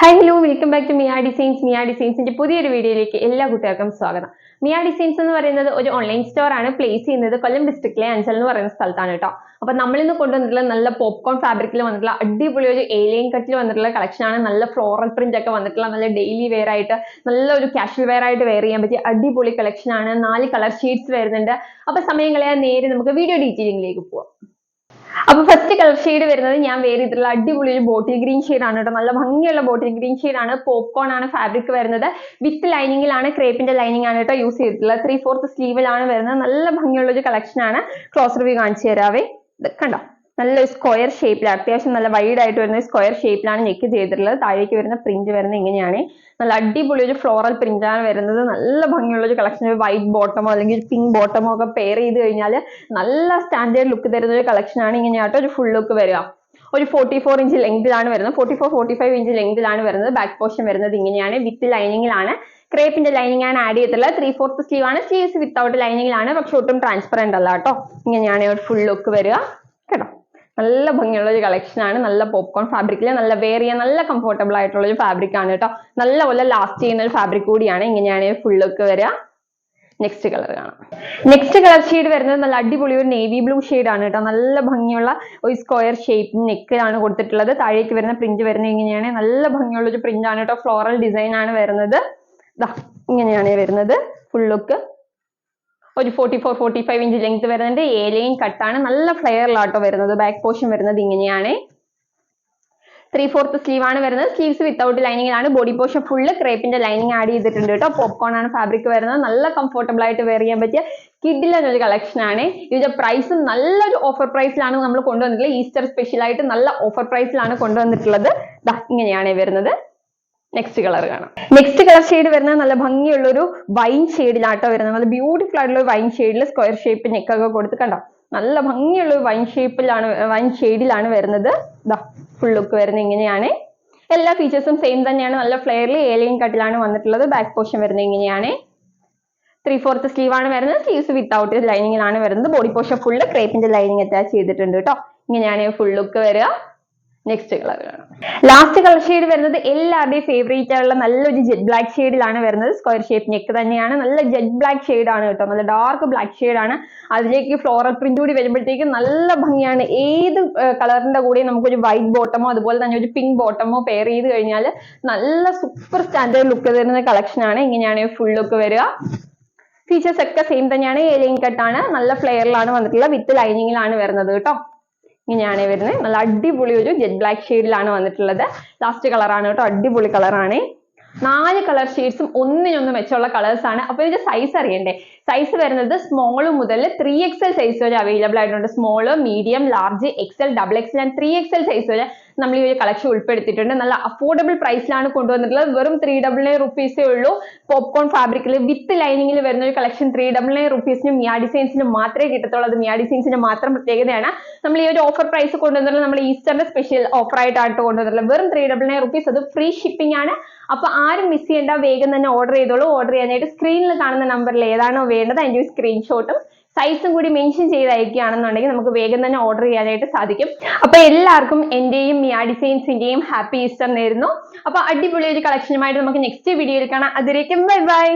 Hi hello welcome back to Miya designs. Miya ഡിസൈൻസിന്റെ പുതിയൊരു വീഡിയോയിലേക്ക് എല്ലാ കുട്ടികൾക്കും സ്വാഗതം. മിയ ഡിസൈൻസ് എന്ന് പറയുന്നത് ഒരു ഓൺലൈൻ സ്റ്റോർ ആണ്. പ്ലേസ് ചെയ്യുന്നത് കൊല്ലം ഡിസ്ട്രിക്റ്റിലെ അഞ്ചൽ എന്ന് പറയുന്ന സ്ഥലത്താണ് കേട്ടോ. അപ്പൊ നമ്മളിന്ന് കൊണ്ടുവന്നിട്ടുള്ള നല്ല പോപ്കോൺ ഫാബ്രിക്കിൽ വന്നിട്ടുള്ള അടിപൊളി ഒരു ഏലിയൻ കട്ടിൽ വന്നിട്ടുള്ള കളക്ഷൻ ആണ്. നല്ല ഫ്ലോറൽ പ്രിന്റ് ഒക്കെ വന്നിട്ടുള്ള നല്ല ഡെയിലി വെയർ ആയിട്ട് നല്ല ഒരു കാഷ്വൽ വെയർ ആയിട്ട് വെയർ ചെയ്യാൻ പറ്റിയ അടിപൊളി കളക്ഷൻ ആണ്. 4 കളർ ഷീറ്റ്സ് വരുന്നുണ്ട്. അപ്പൊ സമയം കളയാൻ നേരെ നമുക്ക് വീഡിയോ ഡീറ്റെയിലിംഗിലേക്ക് പോവാം. അപ്പൊ ഫസ്റ്റ് കളർ ഷെയ്ഡ് വരുന്നത് ഞാൻ വേറെ ചെയ്തിട്ടുള്ള അടിപൊളി ഒരു ബോട്ടിൽ ഗ്രീൻ ഷെയ്ഡ് ആണ് കേട്ടോ. നല്ല ഭംഗിയുള്ള ബോട്ടിൽ ഗ്രീൻ ഷെയ്ഡ് ആണ്. പോപ്കോൺ ആണ് ഫാബ്രിക് വരുന്നത്. വിത്ത് ലൈനിങ്ങിലാണ്, ക്രേപ്പിന്റെ ലൈനിങ് ആണ് കേട്ടോ യൂസ് ചെയ്തിട്ടുള്ളത്. 3/4 സ്ലീവിലാണ് വരുന്നത്. നല്ല ഭംഗിയുള്ള ഒരു കളക്ഷൻ ആണ്. ക്ലോസ് റിവ്യൂ കാണിച്ചു തരാവേ. കണ്ടോ, നല്ലൊരു സ്ക്വയർ ഷേപ്പിൽ, അത്യാവശ്യം നല്ല വൈഡ് ആയിട്ട് വരുന്ന സ്ക്വയർ ഷേപ്പിലാണ് നെക്ക് ചെയ്തിട്ടുള്ളത്. താഴേക്ക് വരുന്ന പ്രിന്റ് വരുന്നത് ഇങ്ങനെയാണ്. നല്ല അടിപൊളി ഒരു ഫ്ലോറൽ പ്രിന്റ് ആണ് വരുന്നത്. നല്ല ഭംഗിയുള്ള ഒരു കളക്ഷൻ. വൈറ്റ് ബോട്ടമോ അല്ലെങ്കിൽ പിങ്ക് ബോട്ടമോ ഒക്കെ പെയർ ചെയ്ത് കഴിഞ്ഞാൽ നല്ല സ്റ്റാൻഡേർഡ് ലുക്ക് തരുന്ന ഒരു കളക്ഷൻ ആണ്. ഇങ്ങനെയാട്ടോ ഒരു ഫുൾ ലുക്ക് വരിക. ഒരു 44 ഇഞ്ച് ലെങ്തിലാണ് വരുന്നത്. 44-45 ഇഞ്ച് ലെങ്തിലാണ് വരുന്നത്. ബാക്ക് പോർഷൻ വരുന്നത് ഇങ്ങനെയാണ്. വിത്ത് ലൈനിങ്ങിലാണ്, ക്രേപ്പിന്റെ ലൈനിങ് ആണ് ആഡ് ചെയ്തിട്ടുള്ളത്. 3/4 സ്ലീവ് ആണ്. സ്ലീവ്സ് വിത്തൗട്ട് ലൈനിങ്ങിലാണ്, പക്ഷെ ഒട്ടും ട്രാൻസ്പെറന്റ് അല്ല കേട്ടോ. ഇങ്ങനെയാണ് ഒരു ഫുൾ ലുക്ക് വരിക കേട്ടോ. നല്ല ഭംഗിയുള്ള ഒരു കളക്ഷൻ ആണ്. നല്ല പോപ്കോൺ ഫാബ്രിക്കിൽ നല്ല വെയർ ചെയ്യാൻ നല്ല കംഫർട്ടബിൾ ആയിട്ടുള്ള ഒരു ഫാബ്രിക് ആണ് കേട്ടോ. നല്ലപോലെ ലാസ്റ്റ് ചെയ്യുന്ന ഒരു ഫാബ്രിക് കൂടിയാണ്. ഇങ്ങനെയാണ് ഫുൾ ലുക്ക് വരിക. നെക്സ്റ്റ് കളർ കാണാം. നെക്സ്റ്റ് കളർ ഷെയ്ഡ് വരുന്നത് നല്ല അടിപൊളി ഒരു നേവി ബ്ലൂ ഷെയ്ഡ് ആണ് കേട്ടോ. നല്ല ഭംഗിയുള്ള ഒരു സ്ക്വയർ ഷേപ്പ് നെക്കിലാണ് കൊടുത്തിട്ടുള്ളത്. താഴേക്ക് വരുന്ന പ്രിന്റ് വരുന്നത് ഇങ്ങനെയാണ്. നല്ല ഭംഗിയുള്ള ഒരു പ്രിന്റ് ആണ് കേട്ടോ. ഫ്ലോറൽ ഡിസൈൻ ആണ് വരുന്നത്. ഇങ്ങനെയാണ് വരുന്നത് ഫുൾ ലുക്ക്. ഒരു 44-45 ഇഞ്ച് ലെങ്ത് വരുന്നുണ്ട്. ഏലിയൻ കട്ടാണ്. നല്ല ഫ്ലെയറിലാട്ടോ വരുന്നത്. ബാക്ക് പോർഷൻ വരുന്നത് ഇങ്ങനെയാണ്. 3/4 സ്ലീവ് ആണ് വരുന്നത്. സ്ലീവ്സ് വിത്തൗട്ട് ലൈനിങ്ങിലാണ്. ബോഡി പോർഷൻ ഫുള്ള് ക്രേപ്പിന്റെ ലൈനിങ് ആഡ് ചെയ്തിട്ടുണ്ട് കേട്ടോ. പോപ്കോൺ ആണ് ഫാബ്രിക് വരുന്നത്. നല്ല കംഫർട്ടബിൾ ആയിട്ട് വെയർ ചെയ്യാൻ പറ്റിയ കിഡിലൻ ഒരു കളക്ഷൻ ആണ്. ഇതിന്റെ പ്രൈസ് നല്ലൊരു ഓഫർ പ്രൈസിലാണ് നമ്മൾ കൊണ്ടുവന്നിട്ടുള്ളത്. ഈസ്റ്റർ സ്പെഷ്യൽ ആയിട്ട് നല്ല ഓഫർ പ്രൈസിലാണ് കൊണ്ടുവന്നിട്ടുള്ളത്. ഇങ്ങനെയാണ് വരുന്നത്. നെക്സ്റ്റ് കളർ കാണാം. നെക്സ്റ്റ് കളർ ഷെയ്ഡ് വരുന്നത് നല്ല ഭംഗിയുള്ള ഒരു വൈൻ ഷെയ്ഡിലാട്ടോ വരുന്നത്. നല്ല ബ്യൂട്ടിഫുൾ ആയിട്ടുള്ള ഒരു വൈൻ ഷെയ്ഡിൽ സ്ക്വയർ ഷേപ്പ് നെക്കൊക്കെ കൊടുത്ത് കണ്ടോ. നല്ല ഭംഗിയുള്ള ഒരു വൈൻ ഷെയ്ഡിലാണ് വരുന്നത്. ഫുൾ ലുക്ക് വരുന്നത് ഇങ്ങനെയാണ്. എല്ലാ ഫീച്ചേഴ്സും സെയിം തന്നെയാണ്. നല്ല ഫ്ലെയറിൽ ഏലിയൻ കട്ടിലാണ് വന്നിട്ടുള്ളത്. ബാക്ക് പോർഷൻ വരുന്നത് ഇങ്ങനെയാണ്. 3/4 സ്ലീവ് ആണ് വരുന്നത്. സ്ലീവ്സ് വിത്തൗട്ട് ലൈനിങ്ങിലാണ് വരുന്നത്. ബോഡി പോർഷൻ ഫുള്ള് ക്രേപ്പിന്റെ ലൈനിങ് അറ്റാച്ച് ചെയ്തിട്ടുണ്ട് കേട്ടോ. ഇങ്ങനെയാണ് ഫുൾ ലുക്ക് വരിക. നെക്സ്റ്റ് കളർ കാണാം. ലാസ്റ്റ് കളർ ഷെയ്ഡ് വരുന്നത് എല്ലാവരുടെയും ഫേവറേറ്റ് ആയിട്ടുള്ള നല്ലൊരു ജെറ്റ് ബ്ലാക്ക് ഷെയ്ഡിലാണ് വരുന്നത്. സ്ക്വയർ ഷേപ്പ് നെക്ക് തന്നെയാണ്. നല്ല ജെറ്റ് ബ്ലാക്ക് ഷെയ്ഡ് ആണ് കേട്ടോ. നല്ല ഡാർക്ക് ബ്ലാക്ക് ഷെയ്ഡ് ആണ്. അതിലേക്ക് ഫ്ലോറൽ പ്രിന്റ് കൂടി വരുമ്പോഴത്തേക്കും നല്ല ഭംഗിയാണ്. ഏത് കളറിന്റെ കൂടെ നമുക്കൊരു വൈറ്റ് ബോട്ടമോ അതുപോലെ തന്നെ ഒരു പിങ്ക് ബോട്ടമോ പെയർ ചെയ്ത് കഴിഞ്ഞാൽ നല്ല സൂപ്പർ സ്റ്റാൻഡേർഡ് ലുക്ക് തരുന്ന കളക്ഷൻ ആണ്. ഇങ്ങനെയാണ് ഫുൾ ലുക്ക് വരിക. ഫീച്ചേഴ്സ് ഒക്കെ സെയിം തന്നെയാണ്. ഏലിയൻ കട്ടാണ്. നല്ല ഫ്ലെയറിലാണ് വന്നിട്ടുള്ളത്. വിത്ത് ലൈനിങ്ങിലാണ് വരുന്നത് കേട്ടോ. ഇങ്ങനെയാണ് വരുന്നത്. നല്ല അടിപൊളി ഒരു ജെറ്റ് ബ്ലാക്ക് ഷെയ്ഡിലാണ് വന്നിട്ടുള്ളത്. ലാസ്റ്റ് കളറാണ് കേട്ടോ. അടിപൊളി കളറാണ്. 4 കളർ ഷെയ്ഡ്സും ഒന്നിനൊന്ന് മെച്ചമുള്ള കളേഴ്സ് ആണ്. അപ്പൊ ഇതിന്റെ സൈസ് അറിയണ്ടേ? സൈസ് വരുന്നത് സ്മോൾ മുതൽ 3XL സൈസ് വരെ അവൈലബിൾ ആയിട്ടുണ്ട്. Small, medium, large, XL, XXL and 3XL size വരെ നമ്മൾ ഈ ഒരു കളക്ഷൻ ഉൾപ്പെടുത്തിയിട്ടുണ്ട്. നല്ല അഫോർഡബിൾ പ്രൈസിലാണ് കൊണ്ടുവന്നിട്ടുള്ളത്. വെറും 399 റുപ്പീസേ ഉള്ളൂ. പോപ്കോൺ ഫാബ്രിക്കിൽ വിത്ത് ലൈനിങ്ങിൽ വരുന്ന ഒരു കളക്ഷൻ 399 റുപ്പീസിനും മിയ ഡിസൈൻസിന് മാത്രമേ കിട്ടത്തുള്ളൂ. അത് മിയ ഡിസൈൻസിന്റെ മാത്രം പ്രത്യേകതയാണ്. നമ്മൾ ഈ ഒരു ഓഫർ പ്രൈസ് കൊണ്ടുവന്നിട്ടുള്ളത് നമ്മൾ ഈസ്റ്ററിന്റെ സ്പെഷ്യൽ ഓഫർ ആയിട്ടാണ് കൊണ്ടുവന്നിട്ടുള്ളത്. വെറും 399 റുപ്പീസ്. അത് ഫ്രീ ഷിപ്പിംഗ് ആണ്. അപ്പൊ ആരും മിസ് ചെയ്യേണ്ട. വേഗം തന്നെ ഓർഡർ ചെയ്തോളൂ. ഓർഡർ ചെയ്യാനായിട്ട് സ്ക്രീനിൽ കാണുന്ന നമ്പറിൽ ഏതാണോ വേണ്ടത് അതിന്റെ ഒരു സ്ക്രീൻഷോട്ടും സൈസും കൂടി മെൻഷൻ ചെയ്ത് അയക്കുകയാണെന്നുണ്ടെങ്കിൽ നമുക്ക് വേഗം തന്നെ ഓർഡർ ചെയ്യാനായിട്ട് സാധിക്കും. അപ്പൊ എല്ലാവർക്കും എന്റെയും മിയ ഡിസൈൻസിന്റെയും ഹാപ്പി ഈസ്റ്റർ നേരുന്നു. അപ്പൊ അടിപൊളി ഒരു കളക്ഷനുമായിട്ട് നമുക്ക് നെക്സ്റ്റ് വീഡിയോയിൽ കാണാം. അതിലേക്കും ബൈ ബൈ.